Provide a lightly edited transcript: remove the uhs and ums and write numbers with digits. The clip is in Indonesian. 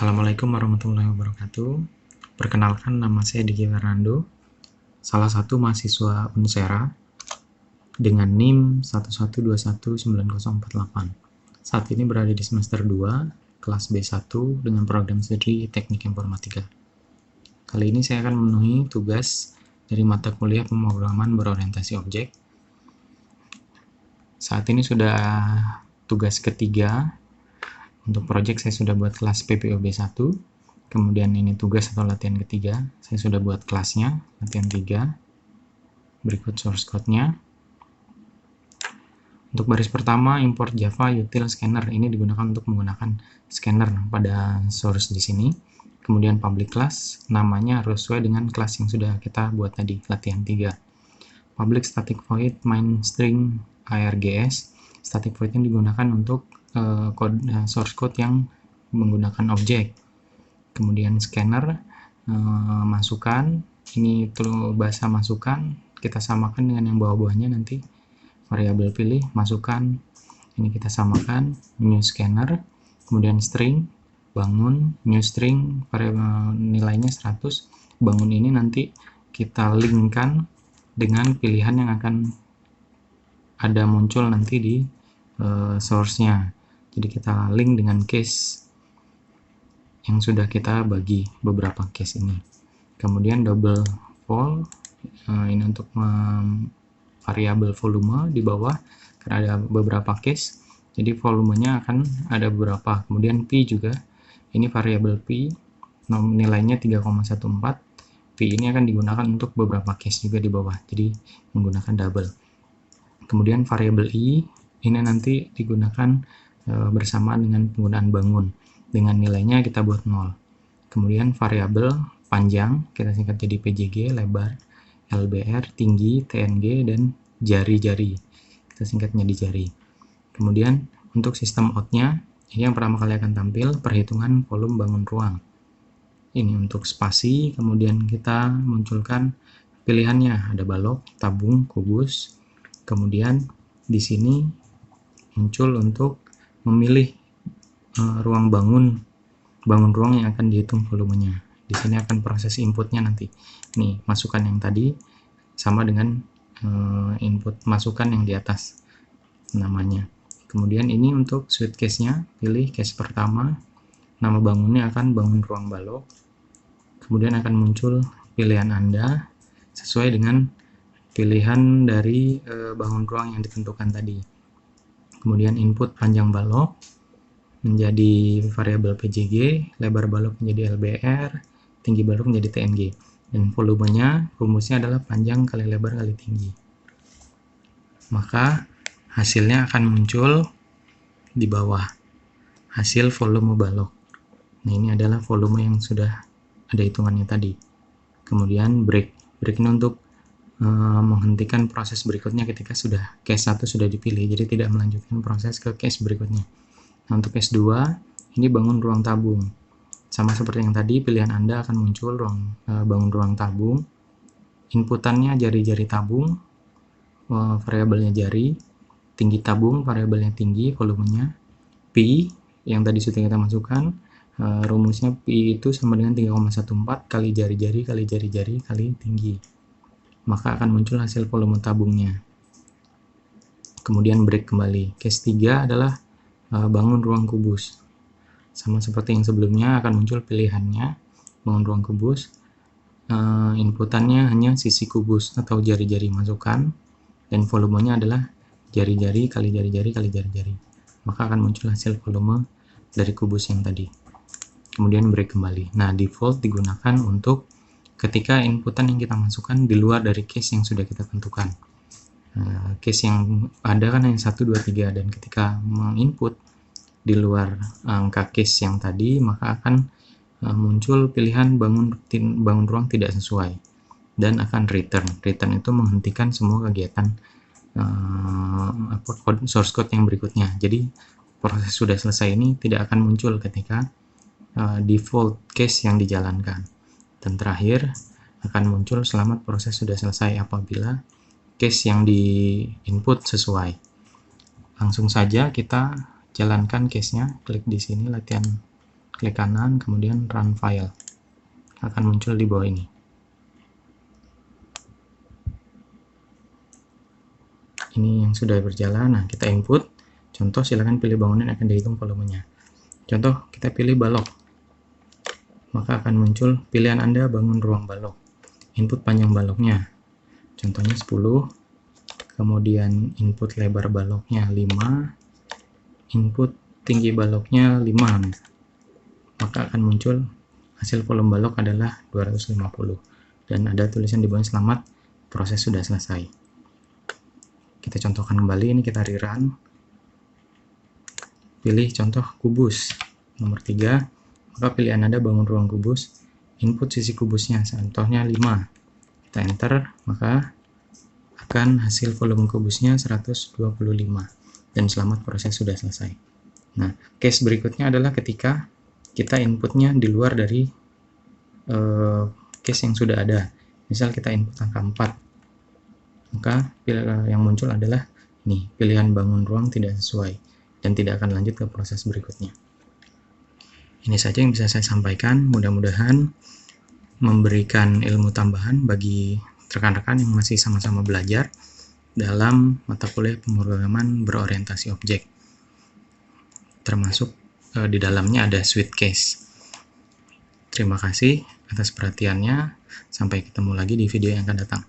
Assalamualaikum warahmatullahi wabarakatuh. Perkenalkan, nama saya Diki Fernando, salah satu mahasiswa Unsera dengan NIM 1121948. Saat ini berada di semester 2, kelas B1 dengan program studi Teknik Informatika. Kali ini saya akan memenuhi tugas dari mata kuliah pemrograman berorientasi objek. Saat ini sudah tugas ketiga. Untuk project saya sudah buat kelas PPOB 1, kemudian ini tugas atau latihan ketiga, saya sudah buat kelasnya, latihan 3, berikut source code-nya. Untuk baris pertama, import Java util scanner, ini digunakan untuk menggunakan scanner pada source di sini. Kemudian public class, namanya harus sesuai dengan kelas yang sudah kita buat tadi, latihan 3. Public static void main string args, static void yang digunakan untuk source code yang menggunakan objek. Kemudian scanner, masukan, ini itu bahasa masukan, kita samakan dengan yang bawah-bawahnya nanti, variabel pilih, masukan, ini kita samakan, new scanner, kemudian string, bangun, new string, variabel nilainya 100, bangun ini nanti kita linkkan dengan pilihan yang akan ada muncul nanti di source-nya. Jadi kita link dengan case yang sudah kita bagi beberapa case ini. Kemudian double vol, ini untuk variabel volume di bawah karena ada beberapa case. Jadi volumenya akan ada beberapa. Kemudian p juga, ini variabel p, nilainya 3,14. P ini akan digunakan untuk beberapa case juga di bawah. Jadi menggunakan double. Kemudian variabel i, ini nanti digunakan bersamaan dengan penggunaan bangun, dengan nilainya kita buat 0. Kemudian variabel panjang kita singkat jadi PJG, lebar LBR, tinggi TNG, dan jari-jari kita singkatnya di jari. Kemudian untuk sistem out-nya, ini yang pertama kali akan tampil perhitungan volume bangun ruang. Ini untuk spasi, kemudian kita munculkan pilihannya, ada balok, tabung, kubus. Kemudian di sini muncul untuk memilih ruang bangun ruang yang akan dihitung volumenya. Di sini akan proses inputnya nanti. Nih, masukan yang tadi sama dengan input masukan yang di atas namanya. Kemudian ini untuk switch case-nya, pilih case pertama, nama bangunnya akan bangun ruang balok. Kemudian akan muncul pilihan Anda sesuai dengan pilihan dari bangun ruang yang ditentukan tadi. Kemudian input panjang balok menjadi variabel PJG, lebar balok menjadi LBR, tinggi balok menjadi TNG. Dan volumenya, rumusnya adalah panjang kali lebar kali tinggi. Maka hasilnya akan muncul di bawah, hasil volume balok. Nah, ini adalah volume yang sudah ada hitungannya tadi. Kemudian break ini untuk menghentikan proses berikutnya ketika sudah case 1 sudah dipilih, jadi tidak melanjutkan proses ke case berikutnya. Nah, untuk case 2 ini bangun ruang tabung, sama seperti yang tadi, pilihan Anda akan muncul bangun ruang tabung, inputannya jari-jari tabung, variabelnya jari, tinggi tabung, variabelnya tinggi, volumenya, P yang tadi sudah kita masukkan, rumusnya P itu sama dengan 3,14 kali jari-jari kali jari-jari kali tinggi, maka akan muncul hasil volume tabungnya. Kemudian break kembali. Case 3 adalah bangun ruang kubus. Sama seperti yang sebelumnya, akan muncul pilihannya, bangun ruang kubus. Inputannya hanya sisi kubus atau jari-jari masukan, dan volumenya adalah jari-jari kali jari-jari kali jari-jari. Maka akan muncul hasil volume dari kubus yang tadi. Kemudian break kembali. Nah, default digunakan untuk ketika inputan yang kita masukkan di luar dari case yang sudah kita tentukan. Case yang ada kan yang 1, 2, 3, dan ketika menginput di luar angka case yang tadi, maka akan muncul pilihan bangun ruang tidak sesuai, dan akan return itu menghentikan semua kegiatan source code yang berikutnya. Jadi proses sudah selesai ini tidak akan muncul ketika default case yang dijalankan. Dan terakhir akan muncul selamat proses sudah selesai apabila case yang di input sesuai. Langsung saja kita jalankan case-nya, klik di sini latihan klik kanan, kemudian run file. Akan muncul di bawah ini. Ini yang sudah berjalan. Nah, kita input. Contoh, silakan pilih bangunan yang akan dihitung volumenya. Contoh, kita pilih balok. Maka akan muncul pilihan Anda bangun ruang balok. Input panjang baloknya. Contohnya 10. Kemudian input lebar baloknya 5. Input tinggi baloknya 5. Maka akan muncul hasil volume balok adalah 250. Dan ada tulisan di bawah, selamat, proses sudah selesai. Kita contohkan kembali, ini kita rerun. Pilih contoh kubus nomor 3, maka pilihan Anda bangun ruang kubus, input sisi kubusnya, contohnya 5. Kita enter, maka akan hasil volume kubusnya 125. Dan selamat, proses sudah selesai. Nah, case berikutnya adalah ketika kita inputnya di luar dari case yang sudah ada. Misal kita input angka 4, maka yang muncul adalah nih, pilihan bangun ruang tidak sesuai dan tidak akan lanjut ke proses berikutnya. Ini saja yang bisa saya sampaikan, mudah-mudahan memberikan ilmu tambahan bagi rekan-rekan yang masih sama-sama belajar dalam mata kuliah pemrograman berorientasi objek, termasuk di dalamnya ada suite case. Terima kasih atas perhatiannya, sampai ketemu lagi di video yang akan datang.